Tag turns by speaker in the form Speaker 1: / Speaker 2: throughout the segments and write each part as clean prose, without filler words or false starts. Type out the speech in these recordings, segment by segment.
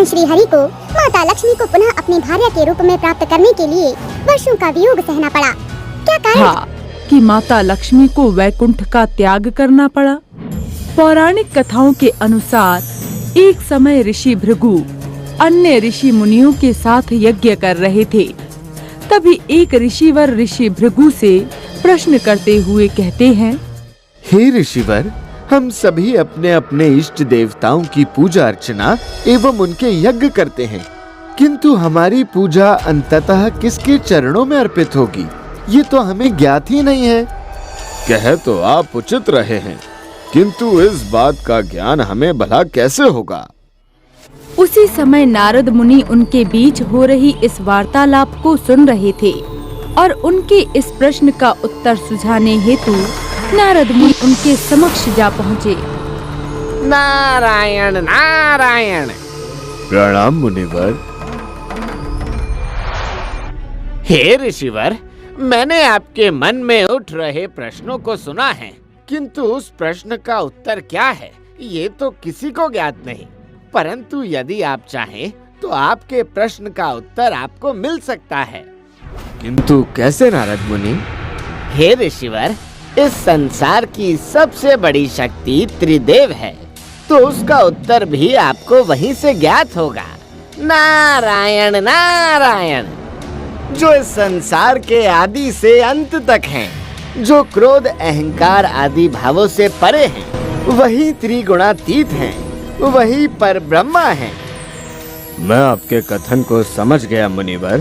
Speaker 1: श्री हरि को माता लक्ष्मी को पुनः अपनी भार्या के रूप में प्राप्त करने के लिए वर्षों का वियोग सहना पड़ा। क्या कारण
Speaker 2: था कि माता लक्ष्मी को वैकुंठ का त्याग करना पड़ा? पौराणिक कथाओं के अनुसार एक समय ऋषि भृगु अन्य ऋषि मुनियों के साथ यज्ञ कर रहे थे। तभी एक ऋषिवर ऋषि भृगु से प्रश्न करते हुए कहते हैं,
Speaker 3: हे ऋषिवर, हम सभी अपने अपने इष्ट देवताओं की पूजा अर्चना एवं उनके यज्ञ करते हैं, किंतु हमारी पूजा अंततः किसके चरणों में अर्पित होगी, ये तो हमें ज्ञात ही नहीं है।
Speaker 4: कह तो आप उचित रहे हैं, किंतु इस बात का ज्ञान हमें भला कैसे होगा?
Speaker 2: उसी समय नारद मुनि उनके बीच हो रही इस वार्तालाप को सुन रहे थे और उनके इस प्रश्न का उत्तर सुझाने हेतु नारद मुनि उनके समक्ष जा पहुँचे।
Speaker 5: नारायण नारायण।
Speaker 3: प्रणाम मुनिवर।
Speaker 5: हे ऋषिवर, मैंने आपके मन में उठ रहे प्रश्नों को सुना है, किंतु उस प्रश्न का उत्तर क्या है ये तो किसी को ज्ञात नहीं। परंतु यदि आप चाहें तो आपके प्रश्न का उत्तर आपको मिल सकता है।
Speaker 3: किंतु कैसे नारद मुनि?
Speaker 5: हे ऋषिवर, इस संसार की सबसे बड़ी शक्ति त्रिदेव है, तो उसका उत्तर भी आपको वहीं से ज्ञात होगा। नारायण नारायण। जो इस संसार के आदि से अंत तक हैं, जो क्रोध अहंकार आदि भावों से परे हैं, वही त्रिगुणातीत हैं, वही परब्रह्मा हैं।
Speaker 3: मैं आपके कथन को समझ गया मुनिवर।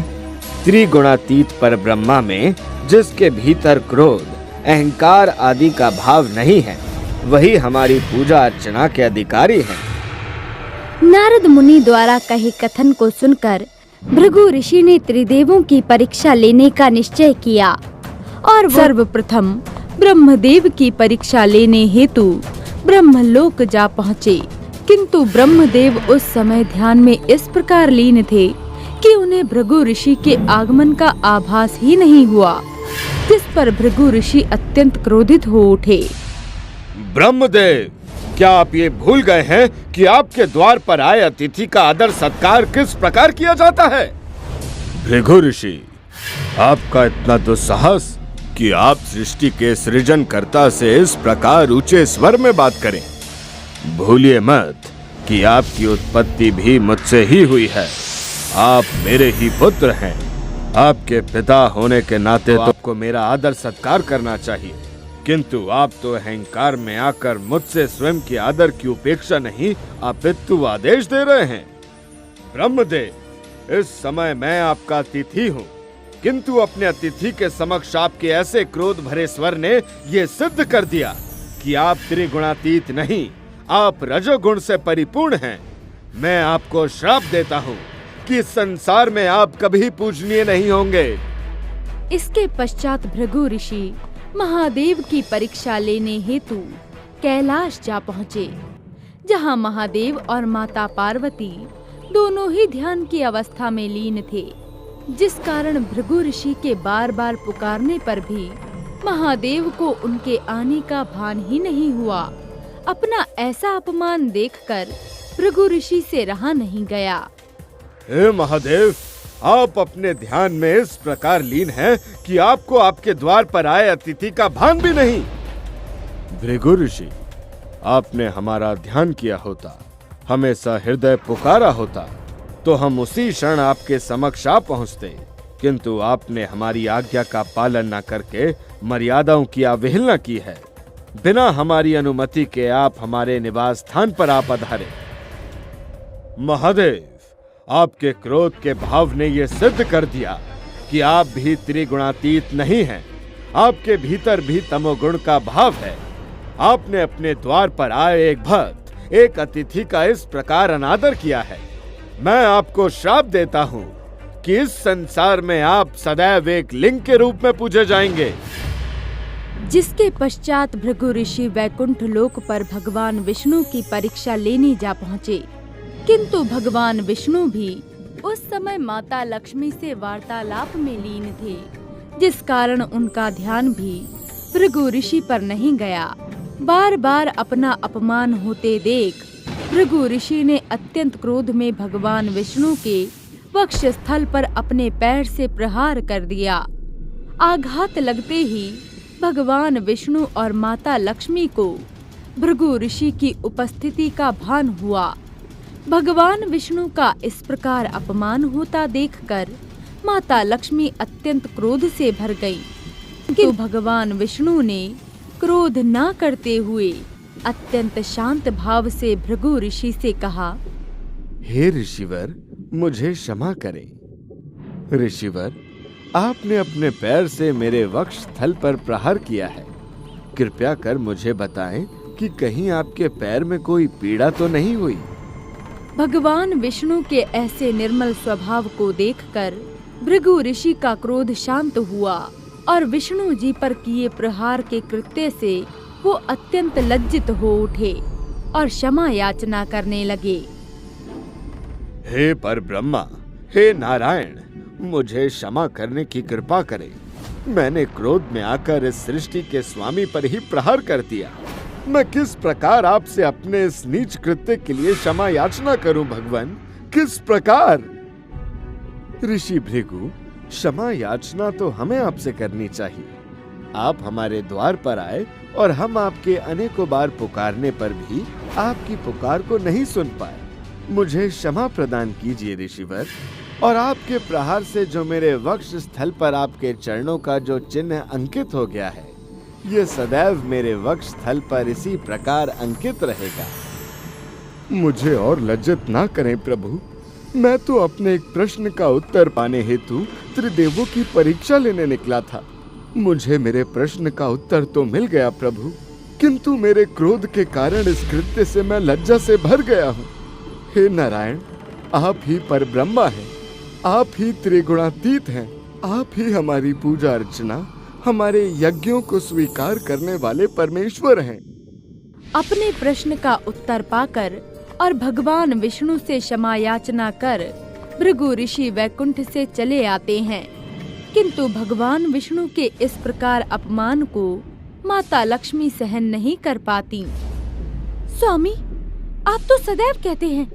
Speaker 3: त्रिगुणातीत परब्रह्मा में जिसके भीतर क्रोध अहंकार आदि का भाव नहीं है, वही हमारी पूजा अर्चना के अधिकारी हैं।
Speaker 2: नारद मुनि द्वारा कहे कथन को सुनकर भृगु ऋषि ने त्रिदेवों की परीक्षा लेने का निश्चय किया और सर्वप्रथम ब्रह्मदेव की परीक्षा लेने हेतु ब्रह्मलोक जा पहुँचे। किंतु ब्रह्मदेव उस समय ध्यान में इस प्रकार लीन थे कि उन्हें भृगु ऋषि के आगमन का आभास ही नहीं हुआ, जिस पर भृगु ऋषि अत्यंत क्रोधित हो उठे।
Speaker 4: ब्रह्मदेव, क्या आप ये भूल गए हैं कि आपके द्वार पर आए अतिथि का आदर सत्कार किस प्रकार किया जाता है?
Speaker 3: भृगु ऋषि, आपका इतना दुस्साहस कि आप सृष्टि के सृजनकर्ता से इस प्रकार ऊंचे स्वर में बात करें। भूलिए मत कि आपकी उत्पत्ति भी मुझसे ही हुई है। आप मेरे ही पुत्र हैं। आपके पिता होने के नाते तो आपको मेरा आदर सत्कार करना चाहिए, किंतु आप तो अहंकार में आकर मुझसे स्वयं की आदर की उपेक्षा नहीं अपितु आदेश दे रहे हैं। ब्रह्मदेव, इस समय मैं आपका अतिथि हूँ, किंतु अपने अतिथि के समक्ष आपके ऐसे क्रोध भरे स्वर ने ये सिद्ध कर दिया कि आप त्रिगुणातीत नहीं, आप रजोगुण से परिपूर्ण हैं। मैं आपको श्राप देता हूँ कि संसार में आप कभी पूजनीय नहीं होंगे।
Speaker 2: इसके पश्चात भृगु ऋषि महादेव की परीक्षा लेने हेतु कैलाश जा पहुँचे, जहाँ महादेव और माता पार्वती दोनों ही ध्यान की अवस्था में लीन थे, जिस कारण भृगु ऋषि के बार बार पुकारने पर भी महादेव को उनके आने का भान ही नहीं हुआ। अपना ऐसा अपमान देखकर भृगु ऋषि से रहा नहीं गया।
Speaker 4: हे महादेव, आप अपने ध्यान में इस प्रकार लीन हैं कि आपको आपके द्वार पर आए अतिथि का भान भी नहीं।
Speaker 3: भृगु ऋषि, आपने हमारा ध्यान किया होता, हमें सहृदय पुकारा होता, तो हम उसी क्षण आपके समक्ष आ पहुँचते, किंतु आपने हमारी आज्ञा का पालन न करके मर्यादाओं की अवहेलना की है। बिना हमारी अनुमति के आप हमारे निवास स्थान पर आ पधारे।
Speaker 4: महादेव, आपके क्रोध के भाव ने ये सिद्ध कर दिया कि आप भी त्रिगुणातीत नहीं हैं। आपके भीतर भी तमोगुण का भाव है। आपने अपने द्वार पर आए एक भक्त, एक अतिथि का इस प्रकार अनादर किया है। मैं आपको श्राप देता हूँ कि इस संसार में आप सदैव एक लिंग के रूप में पूजे जाएंगे।
Speaker 2: जिसके पश्चात भृगु ऋषि वैकुंठ लोक पर भगवान विष्णु की परीक्षा लेने जा पहुँचे, किंतु भगवान विष्णु भी उस समय माता लक्ष्मी से वार्तालाप में लीन थे, जिस कारण उनका ध्यान भी भृगु ऋषि पर नहीं गया। बार बार अपना अपमान होते देख भृगु ऋषि ने अत्यंत क्रोध में भगवान विष्णु के वक्ष स्थल पर अपने पैर से प्रहार कर दिया। आघात लगते ही भगवान विष्णु और माता लक्ष्मी को भृगु ऋषि की उपस्थिति का भान हुआ। भगवान विष्णु का इस प्रकार अपमान होता देखकर माता लक्ष्मी अत्यंत क्रोध से भर गई, किंतु भगवान विष्णु ने क्रोध न करते हुए अत्यंत शांत भाव से भृगु ऋषि से कहा,
Speaker 4: हे ऋषिवर, मुझे क्षमा करें। ऋषिवर, आपने अपने पैर से मेरे वक्ष स्थल पर प्रहार किया है। कृपया कर मुझे बताएं कि कहीं आपके पैर में कोई पीड़ा तो नहीं हुई।
Speaker 2: भगवान विष्णु के ऐसे निर्मल स्वभाव को देखकर भृगु ऋषि का क्रोध शांत हुआ और विष्णु जी पर किए प्रहार के कृत्य से वो अत्यंत लज्जित हो उठे और क्षमा याचना करने लगे।
Speaker 4: हे परब्रह्मा, हे नारायण, मुझे क्षमा करने की कृपा करें। मैंने क्रोध में आकर इस सृष्टि के स्वामी पर ही प्रहार कर दिया। मैं किस प्रकार आपसे अपने इस नीच कृत्य के लिए क्षमा याचना करूं भगवान, किस प्रकार? ऋषि भृगु, क्षमा याचना तो हमें आपसे करनी चाहिए। आप हमारे द्वार पर आए और हम आपके अनेकों बार पुकारने पर भी आपकी पुकार को नहीं सुन पाए। मुझे क्षमा प्रदान कीजिए ऋषिवर, और आपके प्रहार से जो मेरे वक्ष स्थल पर आपके चरणों का जो चिन्ह अंकित हो गया है, ये सदैव मेरे वक्ष स्थल पर इसी प्रकार अंकित रहेगा। मुझे और लज्जित ना करें प्रभु। मैं तो अपने एक प्रश्न का उत्तर पाने हेतु त्रिदेवों की परीक्षा लेने निकला था। मुझे मेरे प्रश्न का उत्तर तो मिल गया प्रभु, किंतु मेरे क्रोध के कारण इस कृत्य से मैं लज्जा से भर गया हूँ। हे नारायण, आप ही परब्रह्मा हैं, आप ही त्रिगुणातीत हैं, आप ही हमारी पूजा अर्चना, हमारे यज्ञों को स्वीकार करने वाले परमेश्वर हैं।
Speaker 2: अपने प्रश्न का उत्तर पाकर और भगवान विष्णु से क्षमा याचना कर भृगु ऋषि वैकुंठ से चले आते हैं, किंतु भगवान विष्णु के इस प्रकार अपमान को माता लक्ष्मी सहन नहीं कर पाती। स्वामी, आप तो सदैव कहते हैं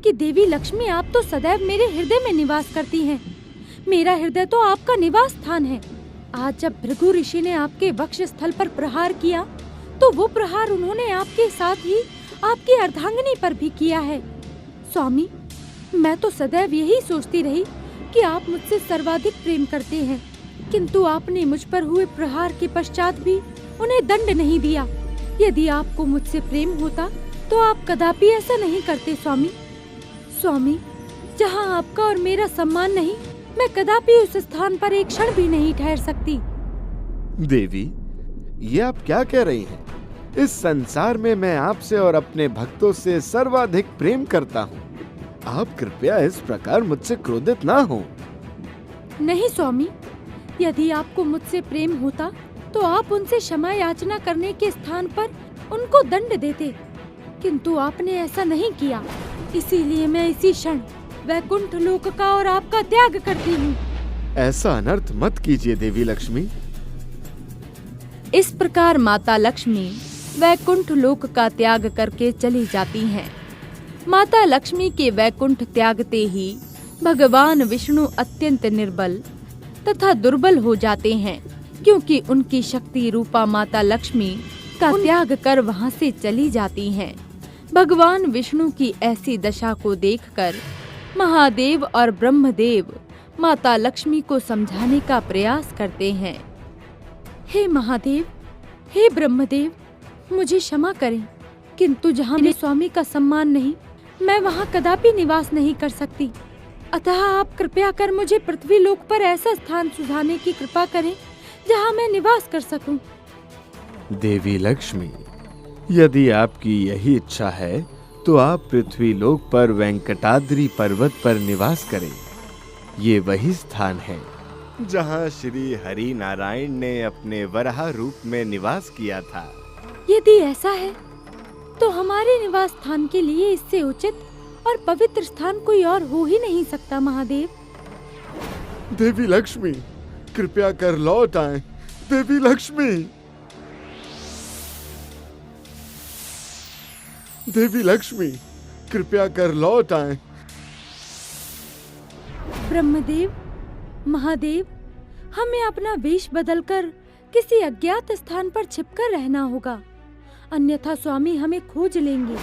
Speaker 2: कि देवी लक्ष्मी आप तो सदैव मेरे हृदय में निवास करती हैं। मेरा हृदय तो आपका निवास स्थान है। आज जब भृगु ऋषि ने आपके वक्ष स्थल पर प्रहार किया, तो वो प्रहार उन्होंने आपके साथ ही आपकी अर्धांगिनी पर भी किया है। स्वामी, मैं तो सदैव यही सोचती रही कि आप मुझसे सर्वाधिक प्रेम करते हैं, किंतु आपने मुझ पर हुए प्रहार के पश्चात भी उन्हें दंड नहीं दिया। यदि आपको मुझसे प्रेम होता तो आप कदापि ऐसा नहीं करते। स्वामी, जहाँ आपका और मेरा सम्मान नहीं, मैं कदापि उस स्थान पर एक क्षण भी नहीं ठहर सकती।
Speaker 4: देवी, ये आप क्या कह रही हैं? इस संसार में मैं आपसे और अपने भक्तों से सर्वाधिक प्रेम करता हूँ। आप कृपया इस प्रकार मुझसे क्रोधित ना हो।
Speaker 2: नहीं स्वामी, यदि आपको मुझसे प्रेम होता तो आप उनसे क्षमा याचना करने के स्थान पर उनको दंड देते, किंतु आपने ऐसा नहीं किया। इसीलिए मैं इसी क्षण वैकुंठ लोक का और आपका त्याग करती हूँ।
Speaker 4: ऐसा अनर्थ मत कीजिए देवी लक्ष्मी।
Speaker 2: इस प्रकार माता लक्ष्मी वैकुंठ लोक का त्याग करके चली जाती हैं। माता लक्ष्मी के वैकुंठ त्यागते ही भगवान विष्णु अत्यंत निर्बल तथा दुर्बल हो जाते हैं, क्योंकि उनकी शक्ति रूपा माता लक्ष्मी का त्याग कर वहां से चली जाती हैं। भगवान विष्णु की ऐसी दशा को देखकर महादेव और ब्रह्मदेव माता लक्ष्मी को समझाने का प्रयास करते हैं। हे महादेव, हे ब्रह्मदेव, मुझे क्षमा करें, किंतु जहाँ मेरे स्वामी का सम्मान नहीं, मैं वहाँ कदापि निवास नहीं कर सकती। अतः आप कृपया कर मुझे पृथ्वी लोक पर ऐसा स्थान सुझाने की कृपा करें जहाँ मैं निवास कर सकूं।
Speaker 4: देवी लक्ष्मी, यदि आपकी यही इच्छा है तो आप पृथ्वी लोक पर वेंकटाद्रि पर्वत पर निवास करें। ये वही स्थान है जहाँ श्री हरि नारायण ने अपने वराह रूप में निवास किया था।
Speaker 2: यदि ऐसा है तो हमारे निवास स्थान के लिए इससे उचित और पवित्र स्थान कोई और हो ही नहीं सकता। महादेव,
Speaker 4: देवी लक्ष्मी, कृपया कर लौट आएं। देवी लक्ष्मी, देवी लक्ष्मी, कृपया कर लौट आए।
Speaker 2: ब्रह्मदेव, महादेव, हमें अपना वेश बदलकर किसी अज्ञात स्थान पर छिपकर रहना होगा, अन्यथा स्वामी हमें खोज लेंगे।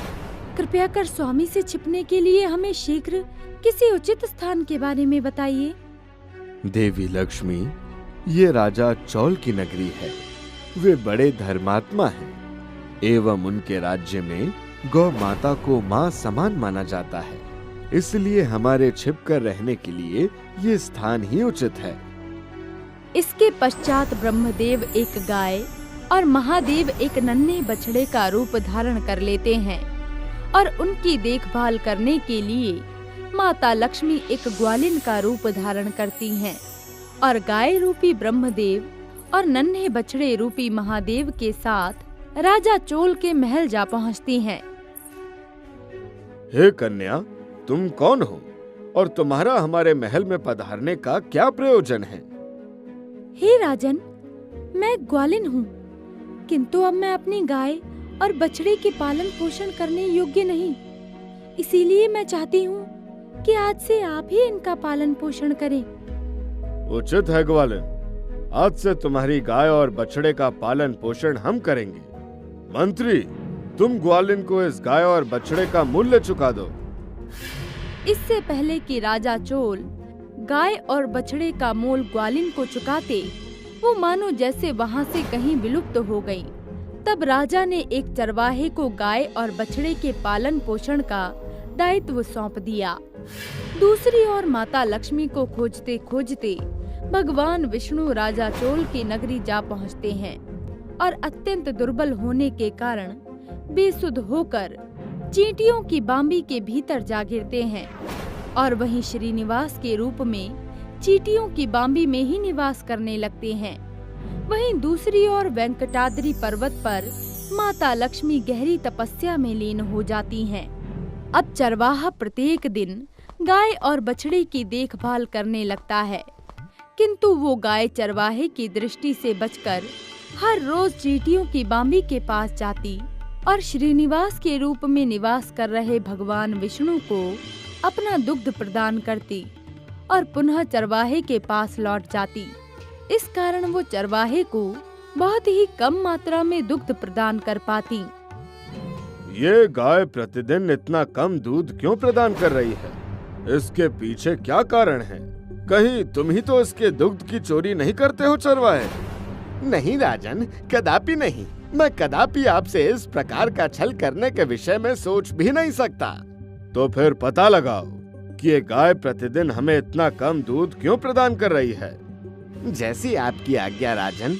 Speaker 2: कृपया कर स्वामी से छिपने के लिए हमें शीघ्र किसी उचित स्थान के बारे में बताइए।
Speaker 4: देवी लक्ष्मी, ये राजा चौल की नगरी है। वे बड़े धर्मात्मा हैं एवं उनके राज्य में गौ माता को माँ समान माना जाता है, इसलिए हमारे छिपकर रहने के लिए ये स्थान ही उचित है।
Speaker 2: इसके पश्चात ब्रह्मदेव एक गाय और महादेव एक नन्हे बछड़े का रूप धारण कर लेते हैं और उनकी देखभाल करने के लिए माता लक्ष्मी एक ग्वालिन का रूप धारण करती हैं और गाय रूपी ब्रह्मदेव और नन्हे बछड़े रूपी महादेव के साथ राजा चोल के महल जा पहुंचती हैं।
Speaker 4: हे कन्या, तुम कौन हो और तुम्हारा हमारे महल में पधारने का क्या प्रयोजन है?
Speaker 2: हे राजन, मैं ग्वालिन हूँ, किंतु अब मैं अपनी गाय और बछड़े के पालन पोषण करने योग्य नहीं। इसीलिए मैं चाहती हूँ कि आज से आप ही इनका पालन पोषण करें।
Speaker 4: उचित है ग्वालिन, आज से तुम्हारी गाय और बछड़े का पालन पोषण हम करेंगे। मंत्री, तुम ग्वालिन को इस गाय और बछड़े का मूल्य चुका दो।
Speaker 2: इससे पहले कि राजा चोल गाय और बछड़े का मोल ग्वालिन को चुकाते, वो मानो जैसे वहाँ से कहीं विलुप्त हो गई। तब राजा ने एक चरवाहे को गाय और बछड़े के पालन पोषण का दायित्व सौंप दिया। दूसरी ओर माता लक्ष्मी को खोजते खोजते भगवान विष्णु राजा चोल की नगरी जा पहुँचते हैं और अत्यंत दुर्बल होने के कारण बेसुध होकर चींटियों की बांबी के भीतर जा गिरते हैं और वहीं श्रीनिवास के रूप में चींटियों की बांबी में ही निवास करने लगते हैं। वहीं दूसरी ओर वेंकटाद्रि पर्वत पर माता लक्ष्मी गहरी तपस्या में लीन हो जाती हैं। अब चरवाहा प्रत्येक दिन गाय और बछड़े की देखभाल करने लगता है, किंतु वो गाय चरवाहे की दृष्टि से बचकर हर रोज चींटियों की बांबी के पास जाती और श्रीनिवास के रूप में निवास कर रहे भगवान विष्णु को अपना दुग्ध प्रदान करती और पुनः चरवाहे के पास लौट जाती। इस कारण वो चरवाहे को बहुत ही कम मात्रा में दुग्ध प्रदान कर पाती।
Speaker 4: ये गाय प्रतिदिन इतना कम दूध क्यों प्रदान कर रही है? इसके पीछे क्या कारण है? कहीं तुम ही तो इसके दुग्ध की चोरी नहीं करते हो चरवाहे?
Speaker 5: नहीं राजन, कदापि नहीं। मैं कदापि आपसे इस प्रकार का छल करने के विषय में सोच भी नहीं सकता।
Speaker 4: तो फिर पता लगाओ कि ये गाय प्रतिदिन हमें इतना कम दूध क्यों प्रदान कर रही है।
Speaker 5: जैसी आपकी आज्ञा राजन।